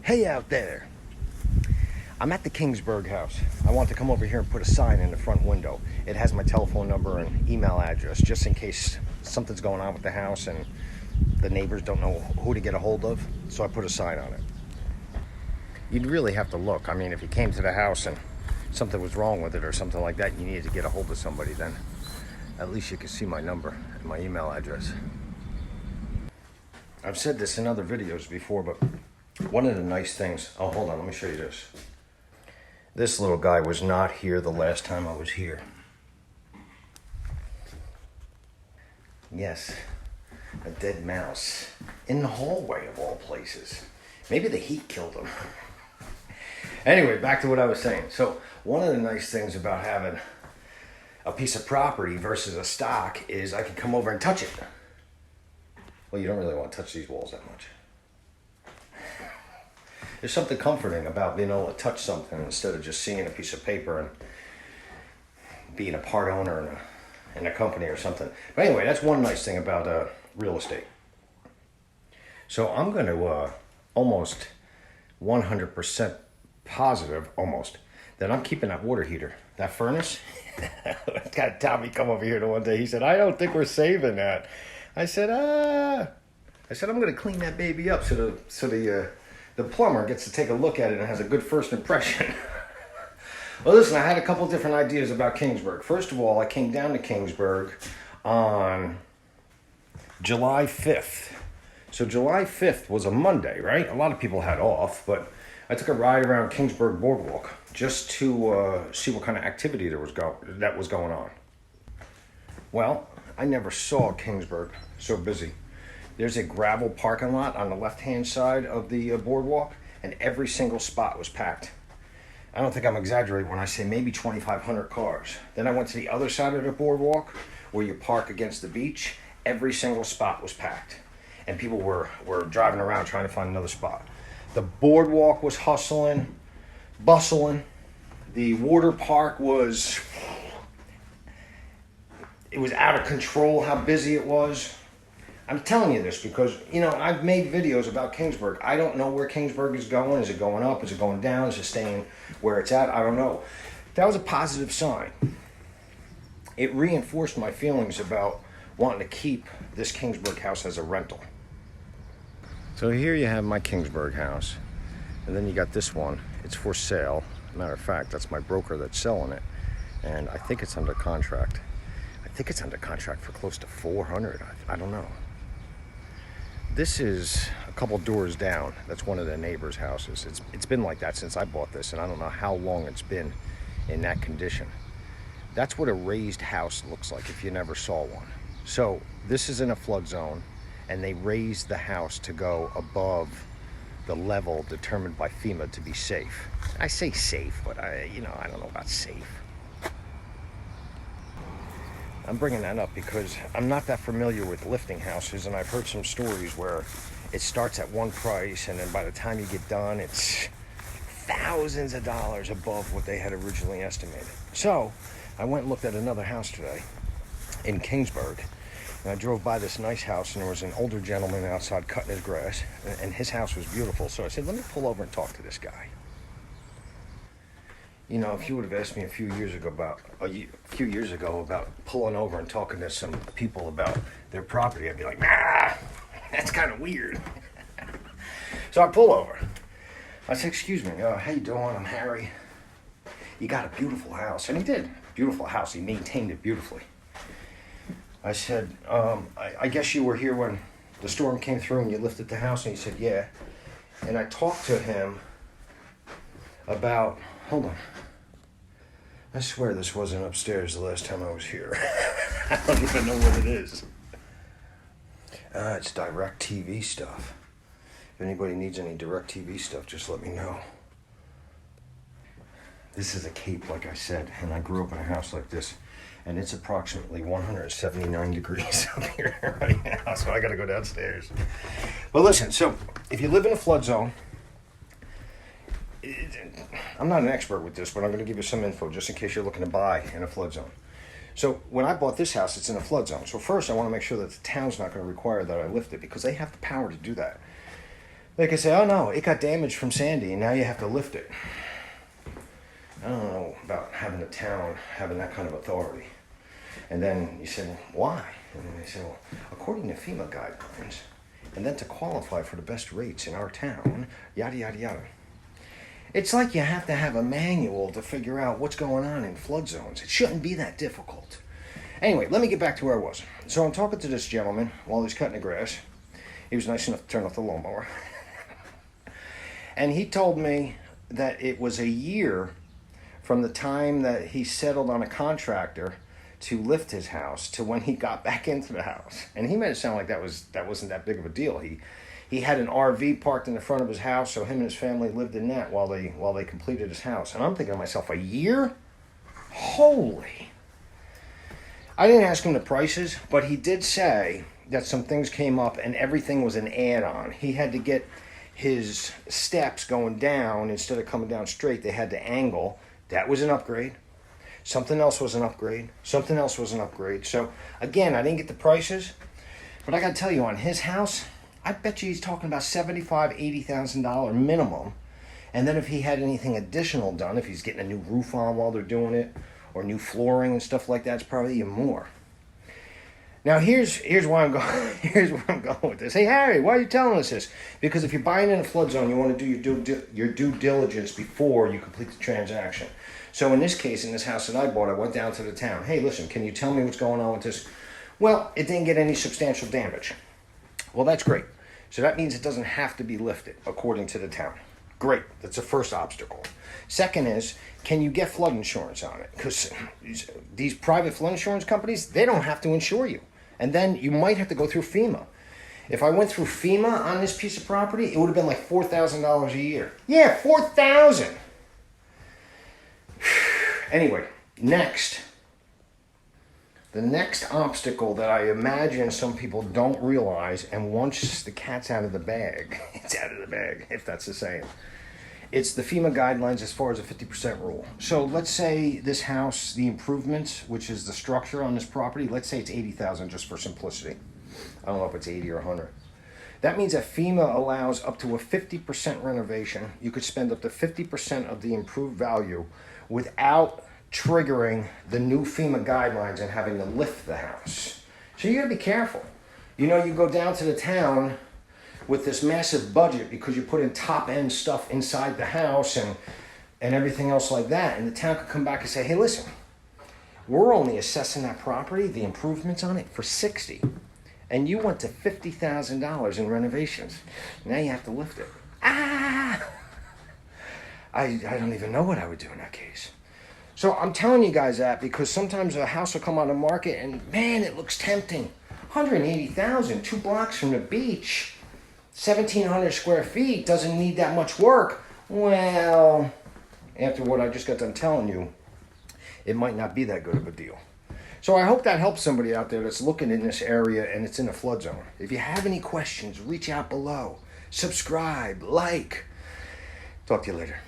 Hey out there. I'm at the Keansburg house. I want to come over here and put a sign in the front window. It has my telephone number and email address, just in case something's going on with the house and the neighbors don't know who to get a hold of. So I put a sign on it. You'd really have to look. I mean, if you came to the house and something was wrong with it or something like that, you needed to get a hold of somebody, then at least you could see my number and my email address. I've said this in other videos before, but one of the nice things, oh, hold on, let me show you this. This little guy was not here the last time I was here. Yes, a dead mouse in the hallway of all places. Maybe the heat killed him. Anyway, back to what I was saying. So one of the nice things about having a piece of property versus a stock is I can come over and touch it. Well, you don't really want to touch these walls that much. There's something comforting about being able to touch something instead of just seeing a piece of paper and being a part owner in a company or something. But anyway, that's one nice thing about real estate. So I'm going to almost 100% positive, that I'm keeping that water heater, that furnace. Got Tommy come over here the one day. He said, "I don't think we're saving that." I said, I'm going to clean that baby up so the plumber gets to take a look at it and has a good first impression. Well, listen, I had a couple different ideas about Keansburg. First of all, I came down to Keansburg on July 5th. So July 5th was a Monday, right? A lot of people had off, but I took a ride around Keansburg Boardwalk just to see what kind of activity that was going on. Well, I never saw Keansburg so busy. There's a gravel parking lot on the left-hand side of the boardwalk, and every single spot was packed. I don't think I'm exaggerating when I say maybe 2,500 cars. Then I went to the other side of the boardwalk where you park against the beach. Every single spot was packed, and people were driving around trying to find another spot. The boardwalk was hustling, bustling. The water park was out of control how busy it was. I'm telling you this because, I've made videos about Keansburg. I don't know where Keansburg is going. Is it going up? Is it going down? Is it staying where it's at? I don't know. That was a positive sign. It reinforced my feelings about wanting to keep this Keansburg house as a rental. So here you have my Keansburg house. And then you got this one. It's for sale. Matter of fact, that's my broker that's selling it. And I think it's under contract. I think it's under contract for close to $400. I don't know. This is a couple doors down. That's one of the neighbors' houses. It's been like that since I bought this, and I don't know how long it's been in that condition. That's what a raised house looks like if you never saw one. So this is in a flood zone, and they raised the house to go above the level determined by FEMA to be safe. I say safe, but I don't know about safe. I'm bringing that up because I'm not that familiar with lifting houses, and I've heard some stories where it starts at one price, and then by the time you get done, it's thousands of dollars above what they had originally estimated. So I went and looked at another house today in Keansburg, and I drove by this nice house, and there was an older gentleman outside cutting his grass, and his house was beautiful. So I said, let me pull over and talk to this guy. If you would have asked me a few years ago about pulling over and talking to some people about their property, I'd be like, nah, that's kind of weird. So I pull over. I said, excuse me, how you doing? I'm Harry. You got a beautiful house. And he did. Beautiful house. He maintained it beautifully. I said, I guess you were here when the storm came through and you lifted the house. And he said, yeah. And I talked to him about, hold on. I swear this wasn't upstairs the last time I was here. I don't even know what it is. It's DirecTV stuff. If anybody needs any DirecTV stuff, just let me know. This is a Cape, like I said, and I grew up in a house like this, and it's approximately 179 degrees up here right now, so I gotta go downstairs. But listen, so if you live in a flood zone, I'm not an expert with this, but I'm going to give you some info just in case you're looking to buy in a flood zone. So when I bought this house, it's in a flood zone. So first I want to make sure that the town's not going to require that I lift it because they have the power to do that. They could say, oh no, it got damaged from Sandy and now you have to lift it. I don't know about having a town having that kind of authority. And then you say, well, why? And then they say, well, according to FEMA guidelines, and then to qualify for the best rates in our town, yada, yada, yada. It's like you have to have a manual to figure out what's going on in flood zones. It shouldn't be that difficult. Anyway, let me get back to where I was. So I'm talking to this gentleman while he's cutting the grass. He was nice enough to turn off the lawnmower. And he told me that it was a year from the time that he settled on a contractor to lift his house to when he got back into the house. And he made it sound like that wasn't that big of a deal. He had an RV parked in the front of his house, so him and his family lived in that while they completed his house. And I'm thinking to myself, a year? Holy. I didn't ask him the prices, but he did say that some things came up and everything was an add-on. He had to get his steps going down instead of coming down straight. They had to angle. That was an upgrade. Something else was an upgrade. Something else was an upgrade. So, again, I didn't get the prices, but I got to tell you, on his house, I bet you he's talking about $75,000, $80,000 minimum. And then if he had anything additional done, if he's getting a new roof on while they're doing it, or new flooring and stuff like that, it's probably even more. Now here's why I'm going. Here's where I'm going with this. Hey Harry, why are you telling us this? Because if you're buying in a flood zone, you want to do your due diligence before you complete the transaction. So in this case, in this house that I bought, I went down to the town. Hey, listen, can you tell me what's going on with this? Well, it didn't get any substantial damage. Well, that's great. So that means it doesn't have to be lifted, according to the town. Great. That's the first obstacle. Second is, can you get flood insurance on it? Because these private flood insurance companies, they don't have to insure you. And then you might have to go through FEMA. If I went through FEMA on this piece of property, it would have been like $4,000 a year. Yeah, $4,000. Anyway, next. The next obstacle that I imagine some people don't realize, and once the cat's out of the bag, it's out of the bag, if that's the saying. It's the FEMA guidelines as far as a 50% rule. So let's say this house, the improvements, which is the structure on this property, let's say it's $80,000 just for simplicity. I don't know if it's 80 or 100. That means that FEMA allows up to a 50% renovation. You could spend up to 50% of the improved value without triggering the new FEMA guidelines and having to lift the house. So you gotta be careful. You know, you go down to the town with this massive budget because you put in top-end stuff inside the house and everything else like that, and the town could come back and say, hey, listen, we're only assessing that property, the improvements on it, for $60,000, and you went to $50,000 in renovations. Now you have to lift it. I don't even know what I would do in that case. So I'm telling you guys that because sometimes a house will come on the market and, man, it looks tempting. $180,000, 2 blocks from the beach. 1,700 square feet, doesn't need that much work. Well, after what I just got done telling you, it might not be that good of a deal. So I hope that helps somebody out there that's looking in this area and it's in a flood zone. If you have any questions, reach out below. Subscribe, like. Talk to you later.